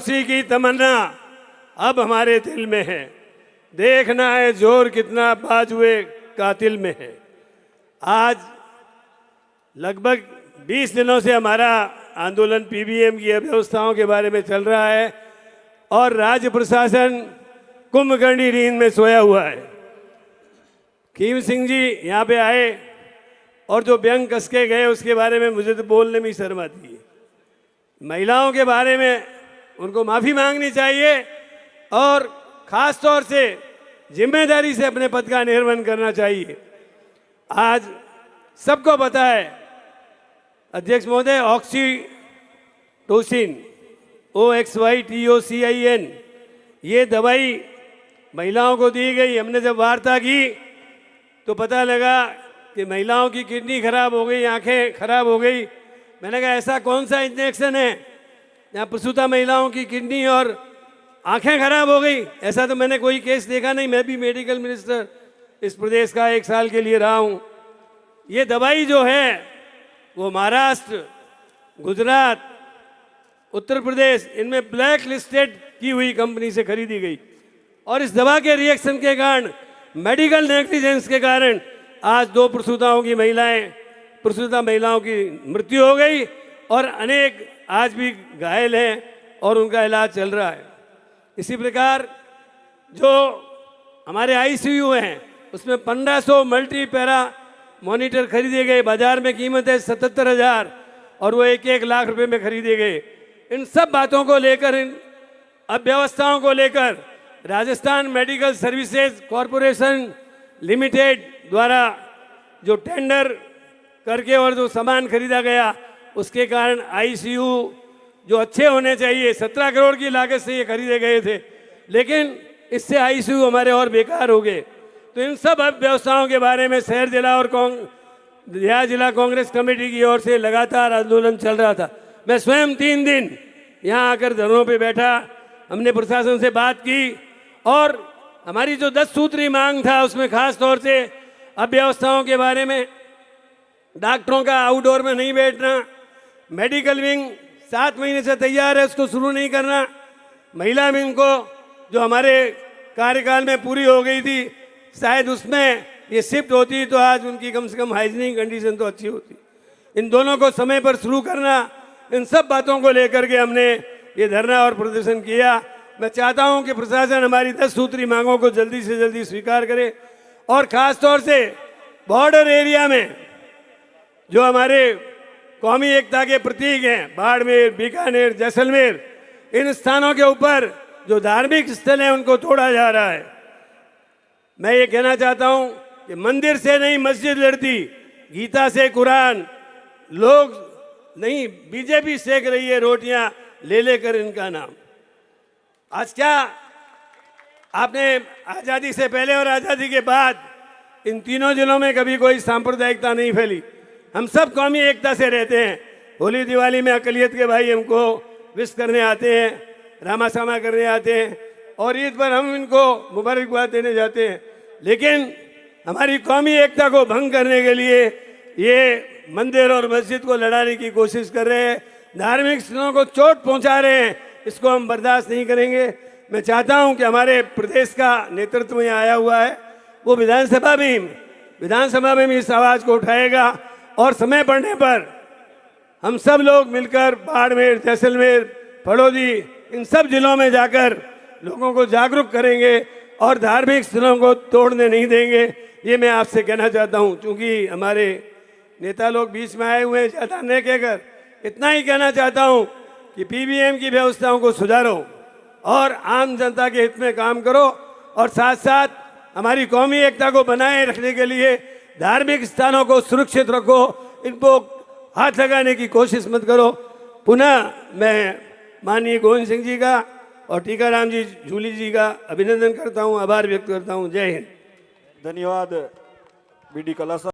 उसी की तमन्ना अब हमारे दिल में है, देखना है जोर कितना बाजुए कातिल में है। आज लगभग 20 दिनों से हमारा आंदोलन पीबीएम की अव्यवस्थाओं के बारे में चल रहा है और राज्य प्रशासन कुंभकर्णी नींद में सोया हुआ है। कीम सिंह जी यहाँ पे आए और जो व्यंग कस के गए उसके बारे में मुझे तो बोलने में ही शर्म आती है। महिलाओं के बारे में उनको माफ़ी मांगनी चाहिए और ख़ास तौर से जिम्मेदारी से अपने पद का निर्वहन करना चाहिए। आज सबको पता है अध्यक्ष महोदय, ऑक्सीटोसिन OXYTOCIN ये दवाई महिलाओं को दी गई। हमने जब वार्ता की तो पता लगा कि महिलाओं की किडनी खराब हो गई, आंखें खराब हो गई। मैंने कहा ऐसा कौन सा इंजेक्शन है जहाँ प्रसूता महिलाओं की किडनी और आंखें खराब हो गई? ऐसा तो मैंने कोई केस देखा नहीं। मैं भी मेडिकल मिनिस्टर इस प्रदेश का 1 साल के लिए रहा हूँ। ये दवाई जो है वो महाराष्ट्र, गुजरात, उत्तर प्रदेश इनमें ब्लैक लिस्टेड की हुई कंपनी से खरीदी गई और इस दवा के रिएक्शन के कारण, मेडिकल नेग्लिजेंस के कारण आज 2 प्रसूता महिलाओं की मृत्यु हो गई और अनेक आज भी घायल हैं और उनका इलाज चल रहा है। इसी प्रकार जो हमारे आईसीयू हैं उसमें 1500 मल्टी पैरा मॉनिटर खरीदे गए। बाजार में कीमत है 77,000 और वो 1-1 लाख रुपए में खरीदे गए। इन सब बातों को लेकर, इन अव्यवस्थाओं को लेकर Rajasthan medical services corporation limited द्वारा जो टेंडर करके और जो सामान खरीदा गया उसके कारण आईसीयू जो अच्छे होने चाहिए 17 करोड़ की लागत से ये खरीदे गए थे, लेकिन इससे आईसीयू हमारे और बेकार हो गए। तो इन सब अव्यवस्थाओं के बारे में शहर जिला और जिला कांग्रेस कमेटी की ओर से लगातार आंदोलन चल रहा था। मैं स्वयं 3 दिन यहाँ आकर धरनों पे बैठा, हमने प्रशासन से बात की और हमारी जो 10 सूत्री मांग था उसमें खास तौर से अव्यवस्थाओं के बारे में, डॉक्टरों का आउटडोर में नहीं बैठना, मेडिकल विंग 7 महीने से तैयार है उसको शुरू नहीं करना, महिला विंग को जो हमारे कार्यकाल में पूरी हो गई थी शायद उसमें ये शिफ्ट होती तो आज उनकी कम से कम हाइजीनिक कंडीशन तो अच्छी होती। इन दोनों को समय पर शुरू करना, इन सब बातों को लेकर के हमने ये धरना और प्रदर्शन किया। मैं चाहता हूं कि प्रशासन हमारी 10 सूत्री मांगों को जल्दी से जल्दी स्वीकार करे और ख़ास तौर से बॉर्डर एरिया में जो हमारे कौमी एकता के प्रतीक हैं, बाड़मेर, बीकानेर, जैसलमेर, इन स्थानों के ऊपर जो धार्मिक स्थल हैं उनको तोड़ा जा रहा है। मैं ये कहना चाहता हूं कि मंदिर से नहीं मस्जिद लड़ती, गीता से कुरान, लोग नहीं बीजेपी सेक रही है रोटियां ले लेकर इनका नाम। आज क्या आपने आज़ादी से पहले और आज़ादी के बाद इन तीनों जिलों में कभी कोई सांप्रदायिकता नहीं फैली। हम सब कौमी एकता से रहते हैं। होली दिवाली में अकलियत के भाई हमको विश करने आते हैं, रामासामा करने आते हैं और ईद पर हम इनको मुबारकबाद देने जाते हैं, लेकिन हमारी कौमी एकता को भंग करने के लिए ये मंदिर और मस्जिद को लड़ाने की कोशिश कर रहे हैं, धार्मिक स्थलों को चोट पहुंचा रहे हैं। इसको हम बर्दाश्त नहीं करेंगे। मैं चाहता हूं कि हमारे प्रदेश का नेतृत्व यहाँ आया हुआ है, वो विधानसभा में भी इस आवाज़ को उठाएगा और समय पड़ने पर हम सब लोग मिलकर बाड़मेर, जैसलमेर, फड़ौदी, इन सब जिलों में जाकर लोगों को जागरूक करेंगे और धार्मिक स्थलों को तोड़ने नहीं देंगे। ये मैं आपसे कहना चाहता हूँ। चूँकि हमारे नेता लोग बीच में आए हुए हैं, ज़्यादा नहीं कहकर इतना ही कहना चाहता हूँ कि पीबीएम की व्यवस्थाओं को सुधारो और आम जनता के हित में काम करो और साथ साथ हमारी कौमी एकता को बनाए रखने के लिए धार्मिक स्थानों को सुरक्षित रखो, इनको हाथ लगाने की कोशिश मत करो। पुनः मैं माननीय गोविंद सिंह जी का और टीकाराम जी झूली जी का अभिनंदन करता हूँ, आभार व्यक्त करता हूँ। जय हिंद। धन्यवाद बीडी कला साहब।